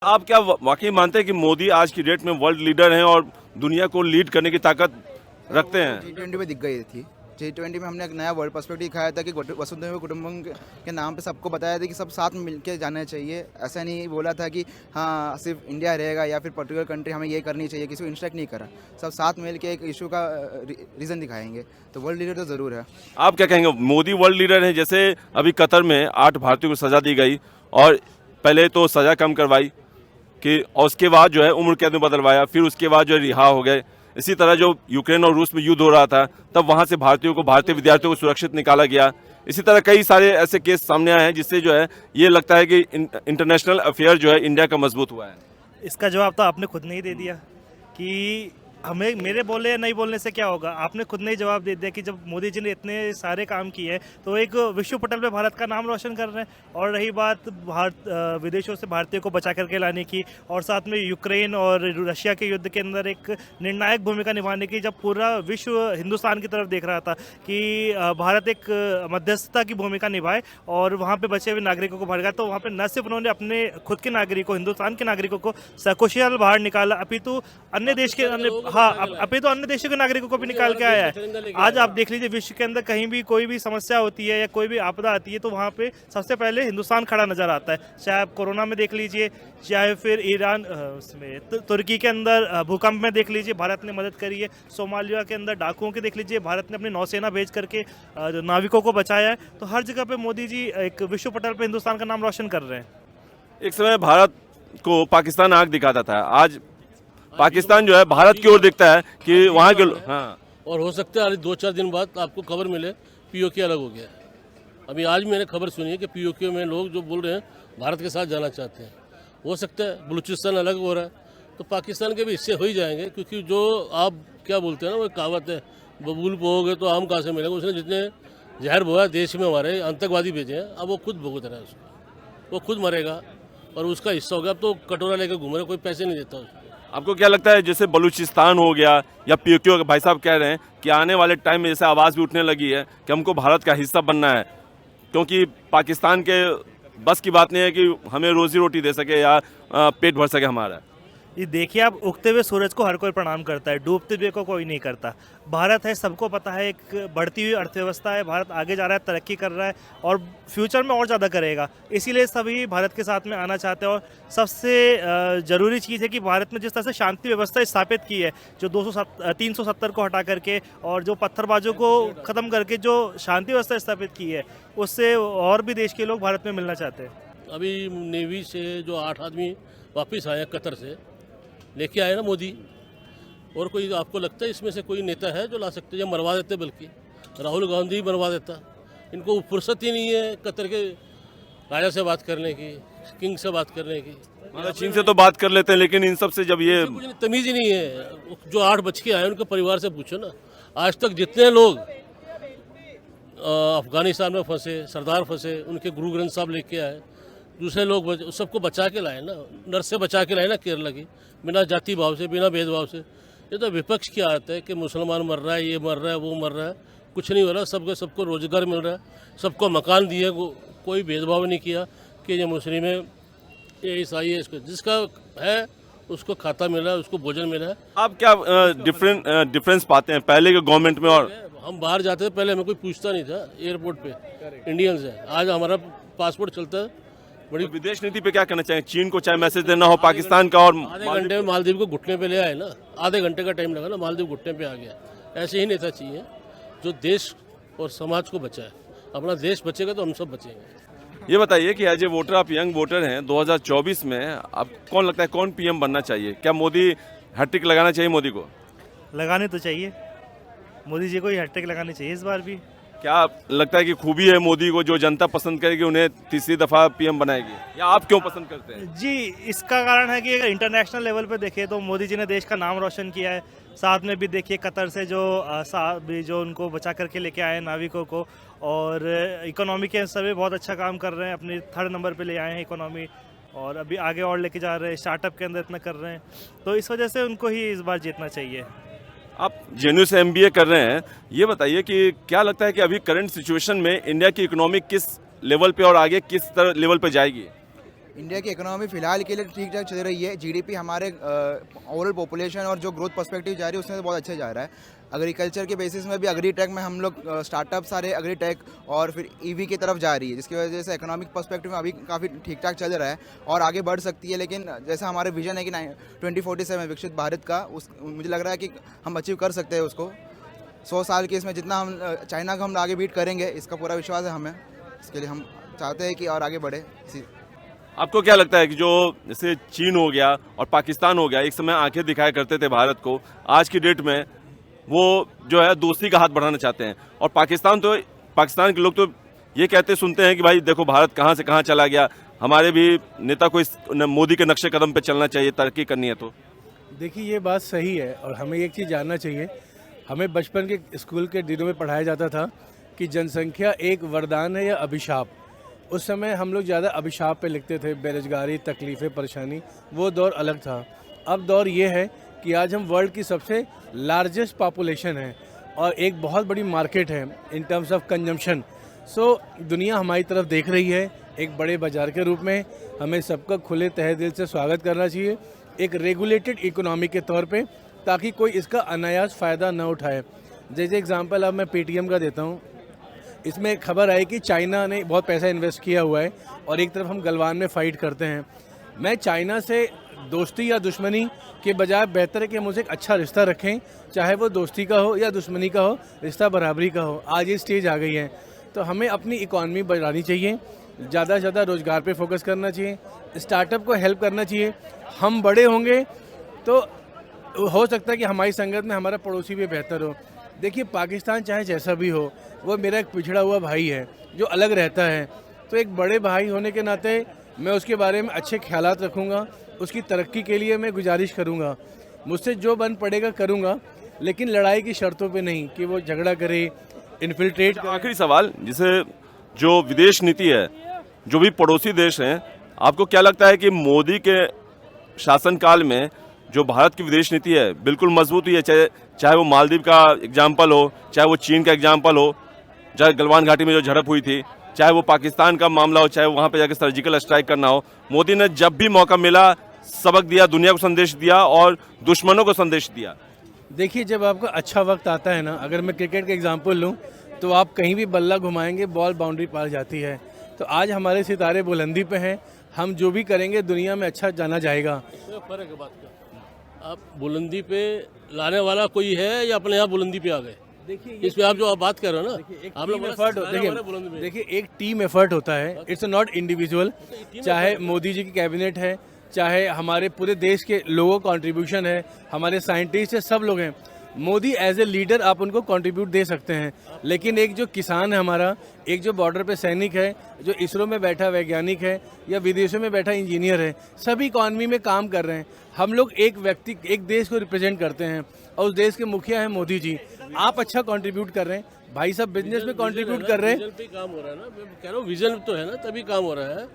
आप क्या वाकई मानते हैं कि मोदी आज की डेट में वर्ल्ड लीडर हैं और दुनिया को लीड करने की ताकत रखते हैं? G20 में दिख गई थी। G20 में हमने एक नया वर्ल्ड पर्सपेक्टिव दिखाया था कि वसुधैव कुटुंबकम के नाम पे सबको बताया था कि सब साथ में मिलकर जाना चाहिए। ऐसा नहीं बोला था कि हाँ सिर्फ इंडिया रहेगा या फिर पर्टिकुलर कंट्री हमें ये करनी चाहिए, किसी को इंस्ट्रक्ट नहीं करा। सब साथ मिल के एक इशू का रीज़न दिखाएंगे, तो वर्ल्ड लीडर तो ज़रूर है। आप क्या कहेंगे, मोदी वर्ल्ड लीडर हैं? जैसे अभी कतर में 8 भारतीयों को सजा दी गई और पहले तो सजा कम करवाई कि और उसके बाद जो है उम्र कैद में बदलवाया, फिर उसके बाद जो है रिहा हो गए। इसी तरह जो यूक्रेन और रूस में युद्ध हो रहा था तब वहां से भारतीय विद्यार्थियों को सुरक्षित निकाला गया। इसी तरह कई सारे ऐसे केस सामने आए हैं जिससे जो है ये लगता है कि इंटरनेशनल अफेयर जो है इंडिया का मजबूत हुआ है। इसका जवाब तो आपने खुद नहीं दे दिया कि हमें मेरे बोले या नहीं बोलने से क्या होगा। आपने खुद ने ही जवाब दे दिया कि जब मोदी जी ने इतने सारे काम किए हैं तो एक विश्व पटल पे भारत का नाम रोशन कर रहे हैं। और रही बात विदेशों से भारतीयों को बचा करके लाने की और साथ में यूक्रेन और रशिया के युद्ध के अंदर एक निर्णायक भूमिका निभाने की, जब पूरा विश्व हिंदुस्तान की तरफ देख रहा था कि भारत एक मध्यस्थता की भूमिका निभाए और वहाँ पर बचे हुए नागरिकों को भड़का, तो वहाँ पर न सिर्फ उन्होंने अपने खुद के नागरिकों, हिंदुस्तान के नागरिकों को सकुशल बाहर निकाला, अपितु अन्य देश के अभी तो अन्य देशों के नागरिकों को भी निकाल के आया है। आज आप देख लीजिए विश्व के अंदर कहीं भी कोई भी समस्या होती है या कोई भी आपदा आती है तो वहाँ पे सबसे पहले हिंदुस्तान खड़ा नजर आता है। चाहे आप कोरोना में देख लीजिए, चाहे फिर ईरान उसमें तुर्की के अंदर भूकंप में देख लीजिए, भारत ने मदद करी है। सोमालिया के अंदर डाकुओं के देख लीजिए, भारत ने अपनी नौसेना भेज करके नाविकों को बचाया है। तो हर जगह पे मोदी जी एक विश्व पटल पे हिंदुस्तान का नाम रोशन कर रहे हैं। एक समय भारत को पाकिस्तान आंख दिखाता था, आज पाकिस्तान जो है भारत की ओर दिखता है कि वहाँ के हाँ। और हो सकता है 2-4 दिन बाद आपको खबर मिले पीओके अलग हो गया। अभी आज मैंने खबर सुनी है कि पीओके में लोग जो बोल रहे हैं भारत के साथ जाना चाहते हैं। हो सकता है बलूचिस्तान अलग हो रहा है, तो पाकिस्तान के भी हिस्से हो ही जाएंगे, क्योंकि जो आप क्या बोलते हैं ना, वो कहावत है बबूल बोओगे तो आम कहाँ से मिलेगा। उसने जितने जहर बोया देश में हमारे आतंकवादी भेजे हैं, अब वो खुद भुगत रहा है उसको, वो खुद मरेगा और उसका हिस्सा हो गया। अब तो कटोरा लेकर घूम रहे, कोई पैसे नहीं देता उसको। आपको क्या लगता है जैसे बलूचिस्तान हो गया या पीओके हो गया, भाई साहब कह रहे हैं कि आने वाले टाइम में जैसे आवाज़ भी उठने लगी है कि हमको भारत का हिस्सा बनना है, क्योंकि पाकिस्तान के बस की बात नहीं है कि हमें रोजी रोटी दे सके या पेट भर सके हमारा। ये देखिए, आप उगते हुए सूरज को हर कोई प्रणाम करता है, डूबते हुए को कोई नहीं करता। भारत है, सबको पता है, एक बढ़ती हुई अर्थव्यवस्था है, भारत आगे जा रहा है, तरक्की कर रहा है और फ्यूचर में और ज़्यादा करेगा। इसीलिए सभी भारत के साथ में आना चाहते हैं। और सबसे ज़रूरी चीज़ है कि भारत में जिस तरह से शांति व्यवस्था स्थापित की है, जो 370 को हटा करके और जो पत्थरबाजों को ख़त्म करके जो शांति व्यवस्था स्थापित की है, उससे और भी देश के लोग भारत में मिलना चाहते हैं। अभी नेवी से जो 8 आदमी वापस आए कतर से लेके आए ना मोदी, और कोई आपको लगता है इसमें से कोई नेता है जो ला सकते, या मरवा देते, बल्कि राहुल गांधी मरवा देता। इनको फुर्सत ही नहीं है कतर के राजा से बात करने की, किंग से बात करने की। मतलब चीन से तो बात कर लेते हैं, लेकिन इन सब से जब ये तमीज़ ही नहीं है। जो 8 बच के आए उनके परिवार से पूछो ना, आज तक जितने लोग अफगानिस्तान में फंसे, सरदार फंसे, उनके गुरु ग्रंथ साहब लेके आए, दूसरे लोग सबको बचा के लाए ना, नर्स से बचा के लाए ना केरला की, बिना जाति भाव से, बिना भेदभाव से। ये तो विपक्ष की आदत है कि मुसलमान मर रहा है, ये मर रहा है, वो मर रहा है, कुछ नहीं हो रहा। सबको रोजगार मिल रहा है, सबको मकान दिए, कोई भेदभाव नहीं किया कि ये मुस्लिम है, ये ईसाई है, इसको जिसका है उसको खाता मिल रहा है, उसको भोजन मिल रहा है। आप क्या डिफरेंस पाते हैं पहले के गवर्नमेंट में? और हम बाहर जाते थे पहले, हमें कोई पूछता नहीं था एयरपोर्ट पे इंडियंस है, आज हमारा पासपोर्ट चलता है। बड़ी विदेश नीति पे क्या करना चाहिए? चीन को चाहे मैसेज देना हो, पाकिस्तान का, और आधे घंटे में मालदीव को घुटने पे ले आए ना, आधे घंटे का टाइम लगा ना, मालदीव घुटने पे आ गया। ऐसे ही नेता चाहिए जो देश और समाज को बचाए। अपना देश बचेगा तो हम सब बचेंगे। ये बताइए कि एज ए वोटर, आप यंग वोटर हैं, 2024 में आप कौन लगता है कौन पीएम बनना चाहिए? क्या मोदी हैट्रिक लगाना चाहिए? मोदी को लगाने तो चाहिए, मोदी जी को ही हैट्रिक लगानी चाहिए इस बार भी। क्या लगता है कि खूबी है मोदी को जो जनता पसंद करेगी, उन्हें तीसरी दफा पीएम बनाएगी, या आप क्यों पसंद करते हैं? जी, इसका कारण है कि अगर इंटरनेशनल लेवल पे देखें तो मोदी जी ने देश का नाम रोशन किया है। साथ में भी देखिए कतर से जो उनको बचा करके लेके आए नाविकों को, और इकोनॉमी के सभी बहुत अच्छा काम कर रहे हैं, अपने 3rd नंबर पे ले आए हैं इकोनॉमी, और अभी आगे और लेके जा रहे हैं, स्टार्टअप के अंदर इतना कर रहे हैं। तो इस वजह से उनको ही इस बार जीतना चाहिए। आप जेएनयू से एमबीए कर रहे हैं, ये बताइए कि क्या लगता है कि अभी करंट सिचुएशन में इंडिया की इकोनॉमी किस लेवल पे और आगे किस तरह लेवल पे जाएगी? इंडिया की इकोनॉमी फिलहाल के लिए ठीक ठाक चल रही है। जीडीपी हमारे ओवरऑल पॉपुलेशन और जो ग्रोथ पर्सपेक्टिव जा रही है उसमें बहुत अच्छा जा रहा है। एग्रीकल्चर के बेसिस में भी एग्रीटेक में हम लोग स्टार्टअप सारे एग्रीटेक और फिर ईवी की तरफ जा रही है, जिसकी वजह से इकोनॉमिक पर्सपेक्टिव में अभी काफ़ी ठीक ठाक चल रहा है और आगे बढ़ सकती है। लेकिन जैसा हमारे विजन है कि 2047 विकसित भारत का, उस मुझे लग रहा है कि हम अचीव कर सकते हैं उसको। 100 साल के इसमें जितना हम चाइना को हम आगे बीट करेंगे, इसका पूरा विश्वास है हमें। इसके लिए हम चाहते हैं कि और आगे बढ़े। आपको क्या लगता है कि जो जैसे चीन हो गया और पाकिस्तान हो गया, एक समय आंखें दिखाया करते थे भारत को, आज की डेट में वो जो है दोस्ती का हाथ बढ़ाना चाहते हैं। और पाकिस्तान के लोग तो ये कहते सुनते हैं कि भाई देखो भारत कहाँ से कहाँ चला गया, हमारे भी नेता को इस मोदी के नक्शे कदम पे चलना चाहिए, तरक्की करनी है। तो देखिए ये बात सही है और हमें एक चीज़ जानना चाहिए। हमें बचपन के स्कूल के दिनों में पढ़ाया जाता था कि जनसंख्या एक वरदान है या अभिशाप। उस समय हम लोग ज़्यादा अभिशाप पे लिखते थे, बेरोजगारी, तकलीफ़ें, परेशानी, वो दौर अलग था। अब दौर ये है कि आज हम वर्ल्ड की सबसे लार्जेस्ट पॉपुलेशन है और एक बहुत बड़ी मार्केट है इन टर्म्स ऑफ कंजम्पशन। सो दुनिया हमारी तरफ देख रही है एक बड़े बाज़ार के रूप में। हमें सबका खुले तहे दिल से स्वागत करना चाहिए एक रेगुलेटेड इकोनॉमी के तौर पे, ताकि कोई इसका अनायास फ़ायदा न उठाए। जैसे एग्जांपल अब मैं पेटीएम का देता हूँ। इसमें एक खबर आई कि चाइना ने बहुत पैसा इन्वेस्ट किया हुआ है और एक तरफ हम गलवान में फ़ाइट करते हैं। मैं चाइना से दोस्ती या दुश्मनी के बजाय बेहतर है कि हम उसे एक अच्छा रिश्ता रखें, चाहे वो दोस्ती का हो या दुश्मनी का हो, रिश्ता बराबरी का हो। आज ये स्टेज आ गई है तो हमें अपनी इकॉनमी बढ़ानी चाहिए, ज़्यादा से ज़्यादा रोज़गार पे फोकस करना चाहिए, स्टार्टअप को हेल्प करना चाहिए। हम बड़े होंगे तो हो सकता है कि हमारी संगत में हमारा पड़ोसी भी बेहतर हो। देखिए पाकिस्तान चाहे जैसा भी हो, वो मेरा एक पिछड़ा हुआ भाई है जो अलग रहता है। तो एक बड़े भाई होने के नाते मैं उसके बारे में अच्छे ख्यालात रखूँगा, उसकी तरक्की के लिए मैं गुजारिश करूँगा, मुझसे जो बन पड़ेगा करूँगा, लेकिन लड़ाई की शर्तों पे नहीं कि वो झगड़ा करे, इन्फिल्ट्रेट करे। आखिरी सवाल, जैसे जो विदेश नीति है, जो भी पड़ोसी देश हैं, आपको क्या लगता है कि मोदी के शासनकाल में जो भारत की विदेश नीति है बिल्कुल मजबूत हुई है? चाहे वो मालदीव का एग्जाम्पल हो, चाहे वो चीन का एग्जाम्पल हो, चाहे गलवान घाटी में जो झड़प हुई थी, चाहे वो पाकिस्तान का मामला हो, चाहे वहाँ पे जाकर सर्जिकल स्ट्राइक करना हो, मोदी ने जब भी मौका मिला सबक दिया, दुनिया को संदेश दिया और दुश्मनों को संदेश दिया। देखिए जब आपका अच्छा वक्त आता है ना, अगर मैं क्रिकेट का एग्जांपल लूं तो आप कहीं भी बल्ला घुमाएंगे बॉल बाउंड्री पार जाती है। तो आज हमारे सितारे बुलंदी पे हैं, हम जो भी करेंगे दुनिया में अच्छा जाना जाएगा। फर्क है बात का, आप बुलंदी पे लाने वाला कोई है या अपने आप बुलंदी पे आ गए? देखिए इस पे आप जो आप बात कर रहे हो ना, आप लोग एफर्ट देखिए एक टीम एफर्ट होता है, इट्स नॉट इंडिविजुअल। चाहे मोदी जी की कैबिनेट है, चाहे हमारे पूरे देश के लोगों का कंट्रीब्यूशन है, हमारे साइंटिस्ट है, सब लोग हैं। मोदी एज ए लीडर आप उनको कंट्रीब्यूट दे सकते हैं, लेकिन एक जो किसान है हमारा, एक जो बॉर्डर पे सैनिक है, जो इसरो में बैठा वैज्ञानिक है या विदेशों में बैठा इंजीनियर है, सभी इकॉनमी में काम कर रहे हैं। हम लोग एक व्यक्ति, एक देश को रिप्रेजेंट करते हैं और उस देश के मुखिया हैं मोदी जी। आप अच्छा कंट्रीब्यूट कर रहे हैं, भाई साहब बिजनेस में कंट्रीब्यूट कर रहे हैं। विजन पे काम हो रहा है ना, मैं कह रहा हूँ विजन तो है ना, तभी काम हो रहा है।